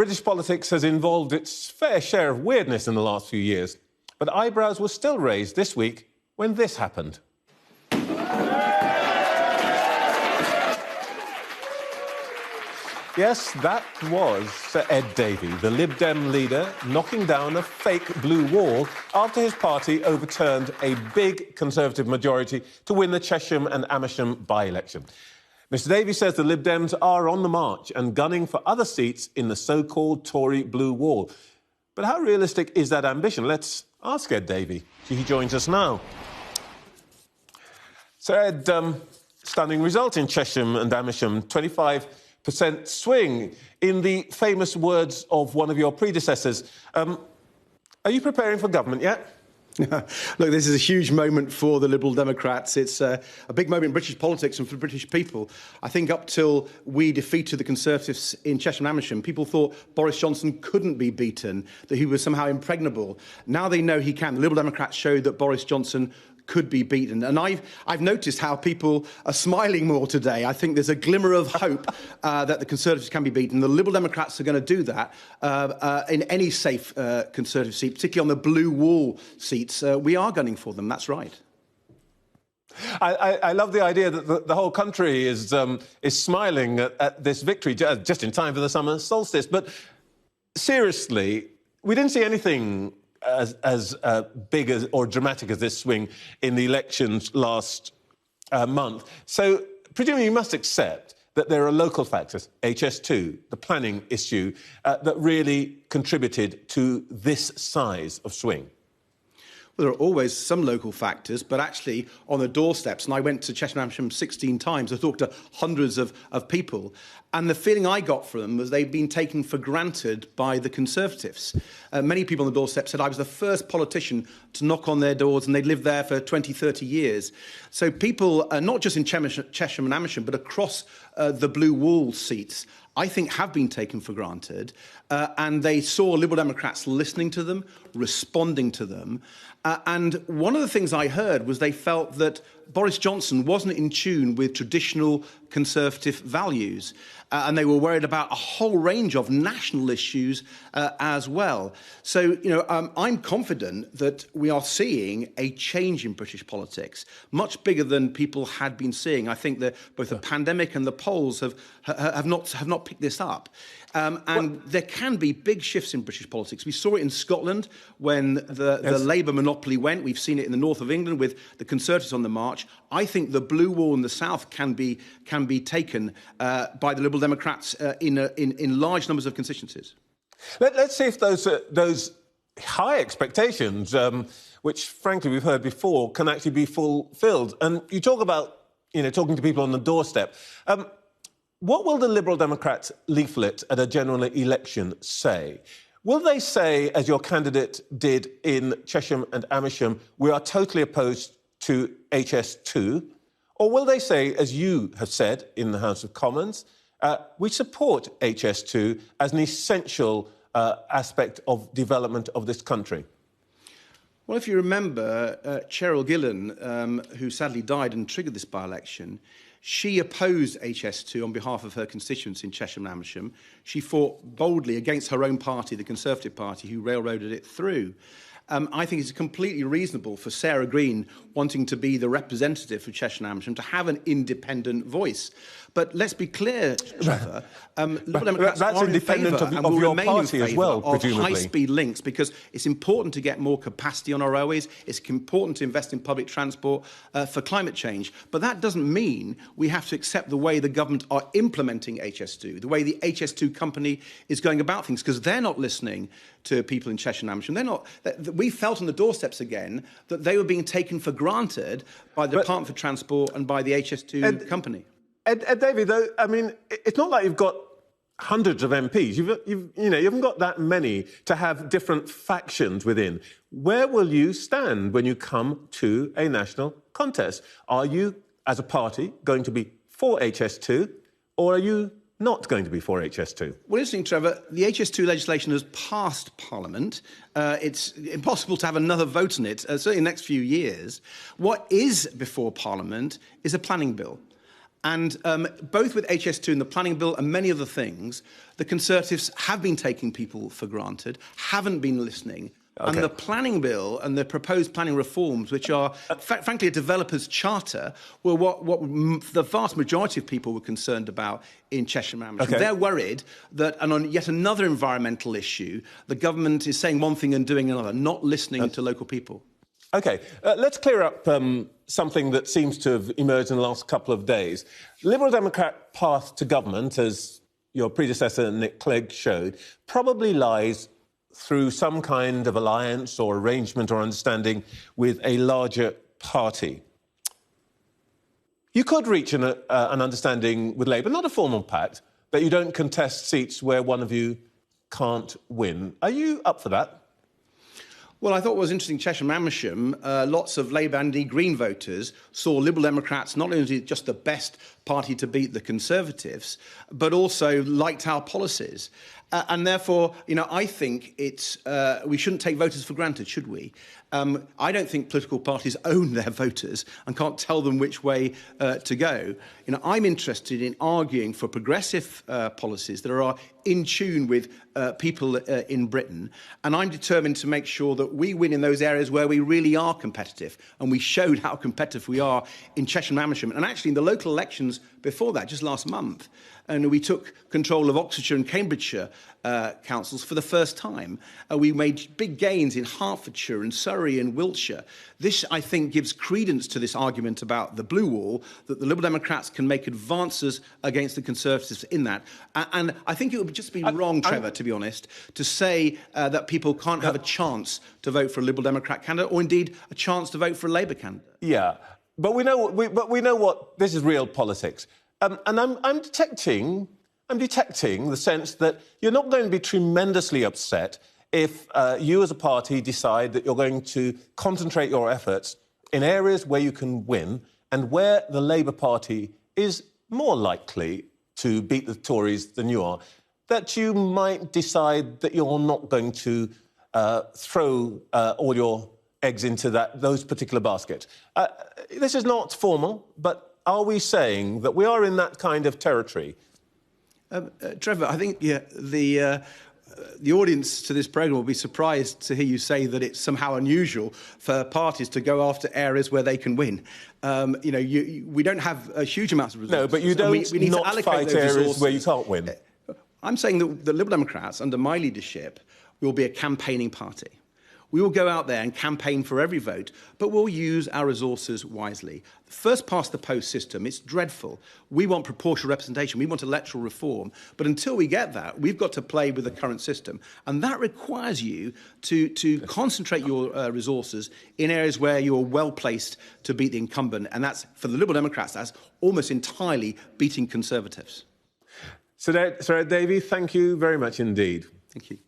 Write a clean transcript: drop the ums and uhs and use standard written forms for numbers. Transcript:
British politics has involved its fair share of weirdness in the last few years, but eyebrows were still raised this week when this happened. Yes, that was Sir Ed Davy, the Lib Dem leader, knocking down a fake blue wall after his party overturned a big Conservative majority to win the Chesham and Amersham by-election. Mr Davy says the Lib Dems are on the march and gunning for other seats in the so-called Tory blue wall. But how realistic is that ambition? Let's ask Ed Davy. He joins us now. Sir Ed, stunning result in Chesham and Amersham, 25% swing. In the famous words of one of your predecessors, are you preparing for government yet? Look, this is a huge moment for the Liberal Democrats. It's a big moment in British politics and for the British people. I think up till we defeated the Conservatives in Chesham and Amersham, people thought Boris Johnson couldn't be beaten, that he was somehow impregnable. Now they know he can. The Liberal Democrats showed that Boris Johnson could be beaten. And I've noticed how people are smiling more today. I think there's a glimmer of hope that the Conservatives can be beaten. The Liberal Democrats are going to do that in any safe Conservative seat, particularly on the blue wall seats. We are gunning for them, that's right. I love the idea that the whole country is smiling at this victory just in time for the summer solstice. But seriously, we didn't see anything as big as or dramatic as this swing in the elections last month. So, presumably you must accept that there are local factors, HS2, the planning issue, that really contributed to this size of swing. Well, there are always some local factors, but actually on the doorsteps, and I went to Chesham and Amersham 16 times, I talked to hundreds of people, and the feeling I got from them was they'd been taken for granted by the Conservatives. Many people on the doorstep said I was the first politician to knock on their doors, and they'd lived there for 20, 30 years. So people, not just in Chesham and Amersham, but across the blue wall seats, I think have been taken for granted, and they saw Liberal Democrats listening to them, responding to them. And one of the things I heard was they felt that Boris Johnson wasn't in tune with traditional Conservative values, and they were worried about a whole range of national issues as well. So, I'm confident that we are seeing a change in British politics, much bigger than people had been seeing. I think that both the pandemic and the polls have not picked this up. And there can be big shifts in British politics. We saw it in Scotland when the Labour monopoly went. We've seen it in the north of England with the Conservatives on the march. I think the blue wall in the south can be taken by the Liberal Democrats in large numbers of constituencies. Let's see if those high expectations, which frankly we've heard before, can actually be fulfilled. And you talk about talking to people on the doorstep. What will the Liberal Democrats leaflet at a general election say? Will they say, as your candidate did in Chesham and Amersham, we are totally opposed to HS2? Or will they say, as you have said in the House of Commons, we support HS2 as an essential aspect of development of this country? Well, if you remember, Cheryl Gillen, who sadly died and triggered this by-election, she opposed HS2 on behalf of her constituents in Chesham and Amersham. She fought boldly against her own party, the Conservative Party, who railroaded it through. I think it's completely reasonable for Sarah Green, wanting to be the representative for Chesham and Amersham, to have an independent voice. But let's be clear, Trevor, Liberal Democrats are independent of your party as well, presumably. High-speed links, because it's important to get more capacity on our railways. It's important to invest in public transport for climate change. But that doesn't mean we have to accept the way the government are implementing HS2, the way the HS2 company is going about things, because they're not listening to people in Chesham and Amersham. They're not. We felt on the doorsteps again that they were being taken for granted by the Department for Transport and by the HS2 company. Ed Davy, though, I mean, it's not like you've got hundreds of MPs. You haven't got that many to have different factions within. Where will you stand when you come to a national contest? Are you, as a party, going to be for HS2, or are you not going to be for HS2? Well, interesting, Trevor, the HS2 legislation has passed Parliament. It's impossible to have another vote on it, certainly in the next few years. What is before Parliament is a planning bill. And both with HS2 and the planning bill and many other things, the Conservatives have been taking people for granted, haven't been listening. Okay. And the planning bill and the proposed planning reforms, which are, frankly, a developer's charter, were what the vast majority of people were concerned about in Cheshire and Amersham. Okay. They're worried that, and on yet another environmental issue, the government is saying one thing and doing another, not listening to local people. OK, let's clear up something that seems to have emerged in the last couple of days. Liberal Democrat path to government, as your predecessor Nick Clegg showed, probably lies through some kind of alliance or arrangement or understanding with a larger party. You could reach an understanding with Labour, not a formal pact, that you don't contest seats where one of you can't win. Are you up for that? Well, I thought what was interesting, Cheshire and Amersham, lots of Labour and indeed Green voters saw Liberal Democrats not only just the best party to beat the Conservatives, but also liked our policies. And therefore, I think we shouldn't take voters for granted, should we? I don't think political parties own their voters and can't tell them which way to go. I'm interested in arguing for progressive policies that are in tune with people in Britain, and I'm determined to make sure that we win in those areas where we really are competitive, and we showed how competitive we are in Cheshire and Amersham, and actually in the local elections before that, just last month, and we took control of Oxfordshire and Cambridgeshire councils for the first time. We made big gains in Hertfordshire and Surrey and Wiltshire. This, I think, gives credence to this argument about the blue wall, that the Liberal Democrats can make advances against the Conservatives in that. And I think it would just be wrong, Trevor, to be honest, to say that people can't have a chance to vote for a Liberal Democrat candidate, or indeed a chance to vote for a Labour candidate. Yeah, but we know what this is real politics. And I'm detecting the sense that you're not going to be tremendously upset if you as a party decide that you're going to concentrate your efforts in areas where you can win and where the Labour Party is more likely to beat the Tories than you are, that you might decide that you're not going to throw all your eggs into those particular baskets. This is not formal, but are we saying that we are in that kind of territory? Trevor, I think the audience to this programme will be surprised to hear you say that it's somehow unusual for parties to go after areas where they can win. We don't have a huge amount of resources. No, but you don't we need not to fight areas resources where you can't win. I'm saying that the Liberal Democrats, under my leadership, will be a campaigning party. We will go out there and campaign for every vote, but we'll use our resources wisely. The first past the post system, it's dreadful. We want proportional representation. We want electoral reform. But until we get that, we've got to play with the current system. And that requires you to concentrate your resources in areas where you're well-placed to beat the incumbent. And that's, for the Liberal Democrats, that's almost entirely beating Conservatives. Sir Ed Davy, thank you very much indeed. Thank you.